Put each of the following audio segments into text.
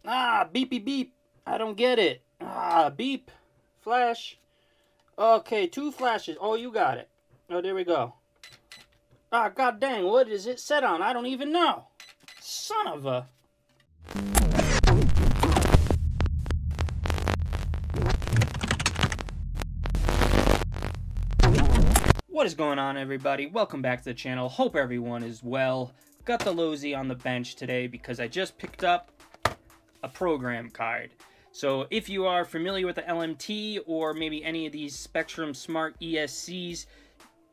Ah, beepy beep. I don't get it. Ah, beep. Flash. Okay, 2 flashes. Oh, you got it. Oh, there we go. Ah, god dang, what is it set on? I don't even know. Son of a... What is going on, everybody? Welcome back to the channel. Hope everyone is well. Got the Losi on the bench today because I just picked up a program card. So if you are familiar with the LMT or maybe any of these Spectrum Smart ESCs,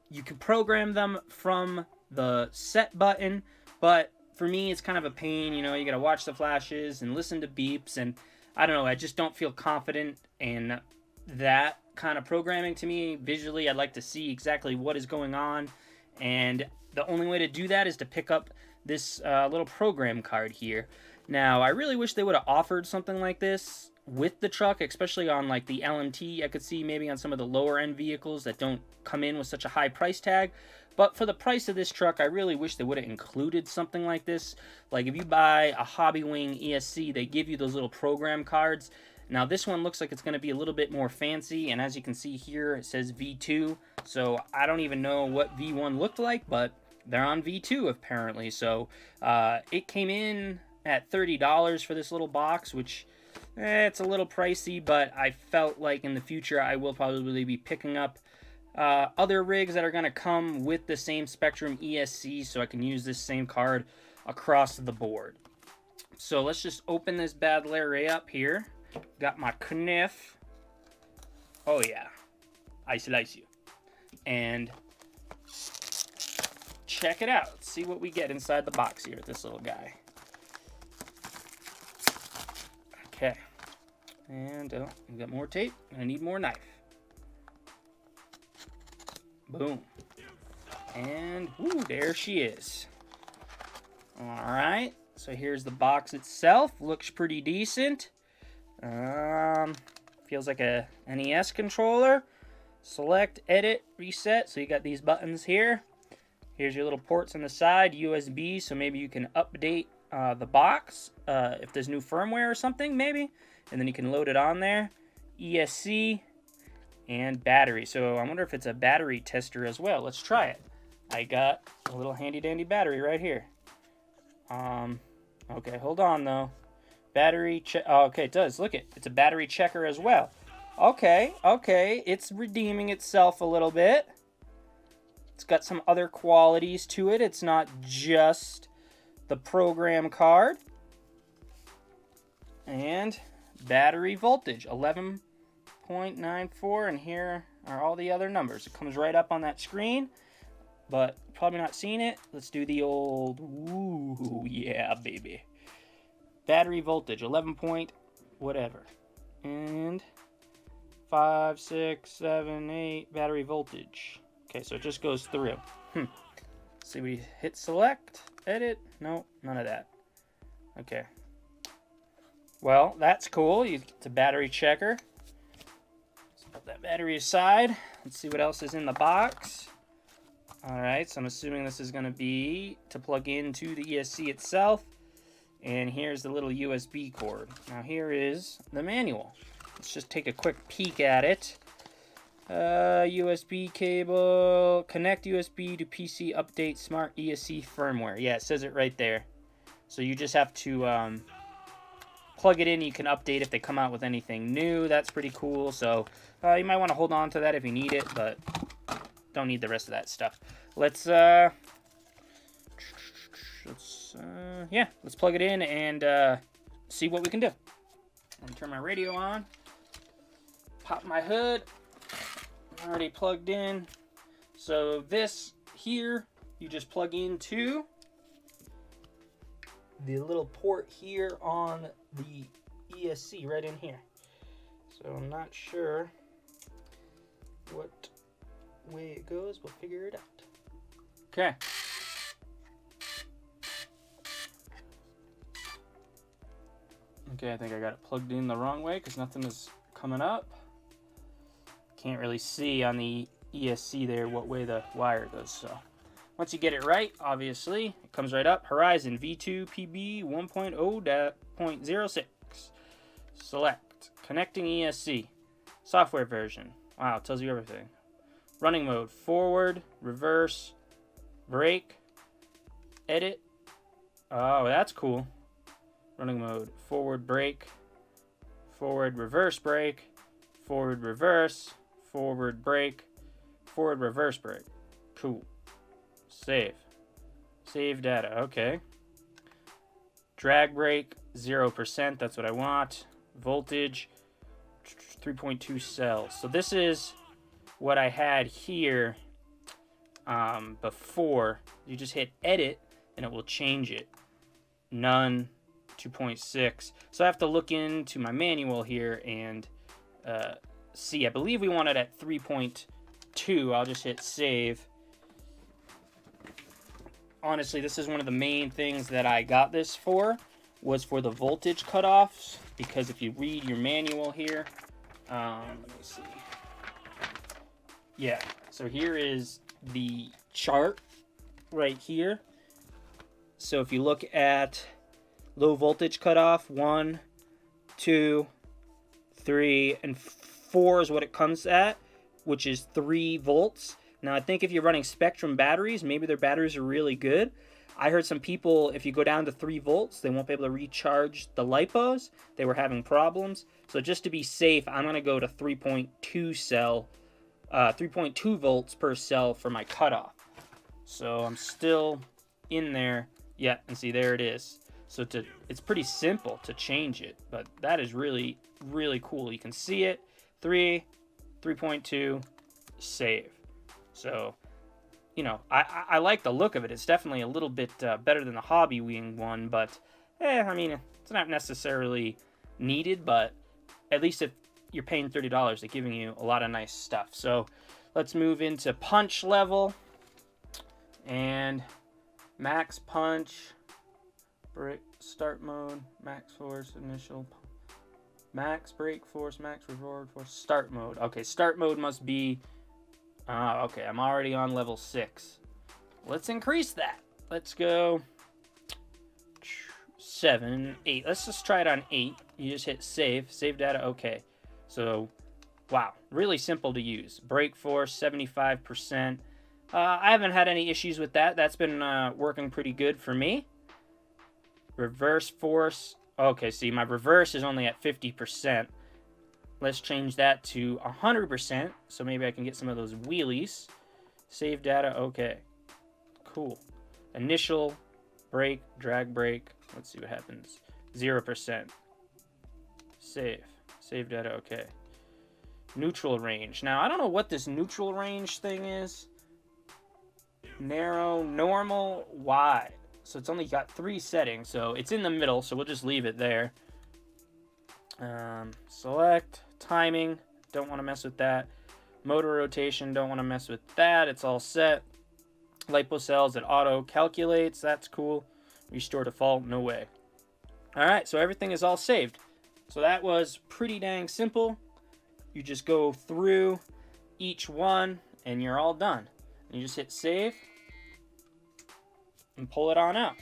you can program them from the set button, but for me it's kind of a pain. You know, you gotta watch the flashes and listen to beeps, and I don't know, I just don't feel confident in that kind of programming. To me, visually, I'd like to see exactly what is going on, and the only way to do that is to pick up this little program card here. Now, I really wish they would have offered something like this with the truck, especially on like the LMT. I could see maybe on some of the lower end vehicles that don't come in with such a high price tag. But for the price of this truck, I really wish they would have included something like this. Like if you buy a Hobby Wing ESC, they give you those little program cards. Now this one looks like it's going to be a little bit more fancy, and as you can see here, it says V2. So I don't even know what V1 looked like, but they're on V2 apparently. So it came in at $30 for this little box, which it's a little pricey, but I felt like in the future I will probably be picking up other rigs that are going to come with the same Spectrum ESC, so I can use this same card across the board. So let's just open this bad Larry up here. Got my kniff. Oh yeah, I slice you. And check it out. Let's see what we get inside the box here with this little guy. Okay. And we got more tape. I need more knife. Boom. And whoo, there she is. Alright. So here's the box itself. Looks pretty decent. Feels like a NES controller. Select, edit, reset. So you got these buttons here. Here's your little ports on the side, USB, so maybe you can update the box if there's new firmware or something, maybe. And then you can load it on there. ESC and battery. So I wonder if it's a battery tester as well. Let's try it. I got a little handy dandy battery right here. Okay, hold on though. Battery check. Oh, okay, it does. Look it. It's a battery checker as well. Okay, it's redeeming itself a little bit. It's got some other qualities to it. It's not just the program card. And battery voltage, 11.94, and here are all the other numbers. It comes right up on that screen, but probably not seeing it. Let's do the old, ooh, yeah, baby. Battery voltage, 11 point whatever. And 5, 6, 7, 8, battery voltage. Okay, so it just goes through. See, we hit select, edit. No, none of that. Okay. Well, that's cool. It's a battery checker. Let's put that battery aside. Let's see what else is in the box. Alright, so I'm assuming this is going to be to plug into the ESC itself. And here's the little USB cord. Now here is the manual. Let's just take a quick peek at it. USB cable, connect USB to PC, update smart ESC firmware. Yeah, it says it right there. So you just have to plug it in. You can update if they come out with anything new. That's pretty cool. So you might want to hold on to that if you need it, but don't need the rest of that stuff. Let's plug it in and see what we can do. Let me turn my radio on. Pop my hood. Already plugged in. So this here, you just plug into the little port here on the ESC right in here. So I'm not sure what way it goes. We'll figure it out. Okay. Okay, I think I got it plugged in the wrong way because nothing is coming up. Can't really see on the ESC there what way the wire goes. So once you get it right, obviously, it comes right up. Horizon V2 PB 1.0.06. Max. Select. Connecting ESC. Software version. Wow, it tells you everything. Running mode. Forward, reverse, brake, edit. Oh, that's cool. Running mode. Forward, brake, forward, reverse, brake, forward, reverse, forward, brake, forward, reverse, brake. Cool. Save. Save data. Okay. Drag brake, 0%. That's what I want. Voltage, 3.2 cells. So this is what I had here before. You just hit edit and it will change it. None, 2.6. So I have to look into my manual here and see. I believe we want it at 3.2. I'll just hit save. Honestly, this is one of the main things that I got this for, was for the voltage cutoffs, because if you read your manual here, let me see. Yeah, so here is the chart right here. So if you look at low voltage cutoff, 1, 2, 3, and 4 is what it comes at, which is 3 volts. Now, I think if you're running Spectrum batteries, maybe their batteries are really good. I heard some people, if you go down to 3 volts, they won't be able to recharge the LiPos. They were having problems. So just to be safe, I'm going to go to 3.2 volts per cell for my cutoff. So I'm still in there. Yeah, and see, there it is. So it's pretty simple to change it, but that is really, really cool. You can see it. 3.2, save. So, you know, I like the look of it. It's definitely a little bit better than the Hobby Wing one, but, I mean, it's not necessarily needed, but at least if you're paying $30, they're giving you a lot of nice stuff. So, let's move into punch level, and max punch, brake, start mode, max force, initial, max brake force, max reward force, start mode. Okay, start mode must be... okay, I'm already on level 6. Let's increase that. Let's go 7, 8. Let's just try it on 8. You just hit save. Save data, okay. So, wow, really simple to use. Brake force, 75%. I haven't had any issues with that. That's been working pretty good for me. Reverse force. Okay, see, my reverse is only at 50%. Let's change that to 100%, so maybe I can get some of those wheelies. Save data, okay. Cool. Initial, brake, drag brake. Let's see what happens. 0%. Save. Save data, okay. Neutral range. Now, I don't know what this neutral range thing is. Narrow, normal, wide. So it's only got 3 settings, so it's in the middle, so we'll just leave it there. Select. Timing, don't want to mess with that. Motor rotation, don't want to mess with that. It's all set. Lipo cells, it auto calculates. That's cool. Restore default, no way. Alright, so everything is all saved. So that was pretty dang simple. You just go through each one and you're all done. And you just hit save and pull it on out.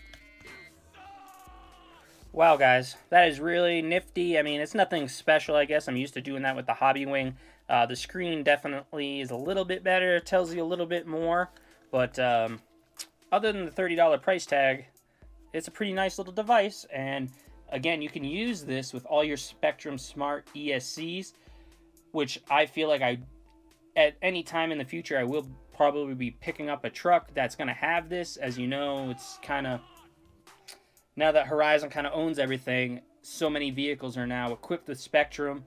Wow, guys, that is really nifty. I mean, it's nothing special, I guess. I'm used to doing that with the Hobby Wing. The screen definitely is a little bit better. It tells you a little bit more. But other than the $30 price tag, it's a pretty nice little device. And again, you can use this with all your Spectrum Smart ESCs, which I feel like at any time in the future, I will probably be picking up a truck that's going to have this. As you know, it's kind of... Now that Horizon kind of owns everything, so many vehicles are now equipped with Spectrum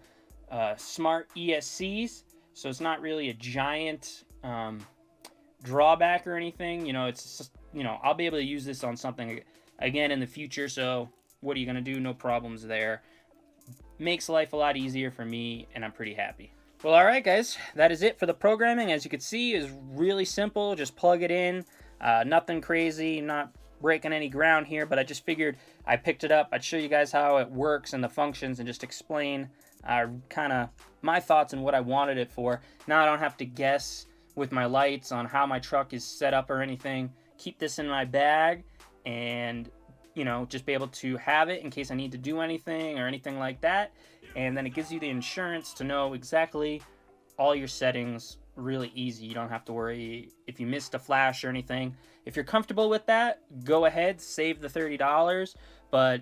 Smart ESCs, so it's not really a giant drawback or anything. You know, it's just, you know, I'll be able to use this on something again in the future, so what are you going to do? No problems there. Makes life a lot easier for me, and I'm pretty happy. Well, alright guys, that is it for the programming. As you can see, is really simple. Just plug it in. Nothing crazy, not breaking any ground here, but I just figured I picked it up. I'd show you guys how it works and the functions and just explain kind of my thoughts and what I wanted it for. Now I don't have to guess with my lights on how my truck is set up or anything. Keep this in my bag and, you know, just be able to have it in case I need to do anything or anything like that. And then it gives you the insurance to know exactly all your settings really easy. You don't have to worry if you missed a flash or anything. If you're comfortable with that, go ahead, save the $30. But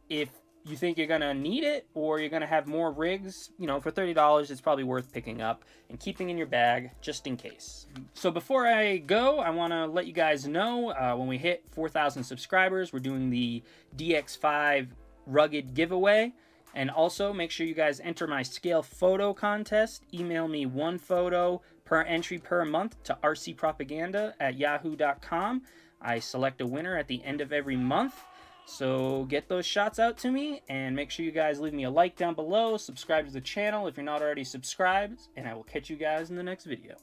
if you think you're gonna need it or you're gonna have more rigs, you know, for $30 it's probably worth picking up and keeping in your bag just in case. So before I go, I want to let you guys know when we hit 4,000 subscribers, we're doing the DX5 rugged giveaway. And also make sure you guys enter my scale photo contest. Email me 1 photo per entry per month to rcpropaganda@yahoo.com. I select a winner at the end of every month. So get those shots out to me, and make sure you guys leave me a like down below, subscribe to the channel if you're not already subscribed, and I will catch you guys in the next video.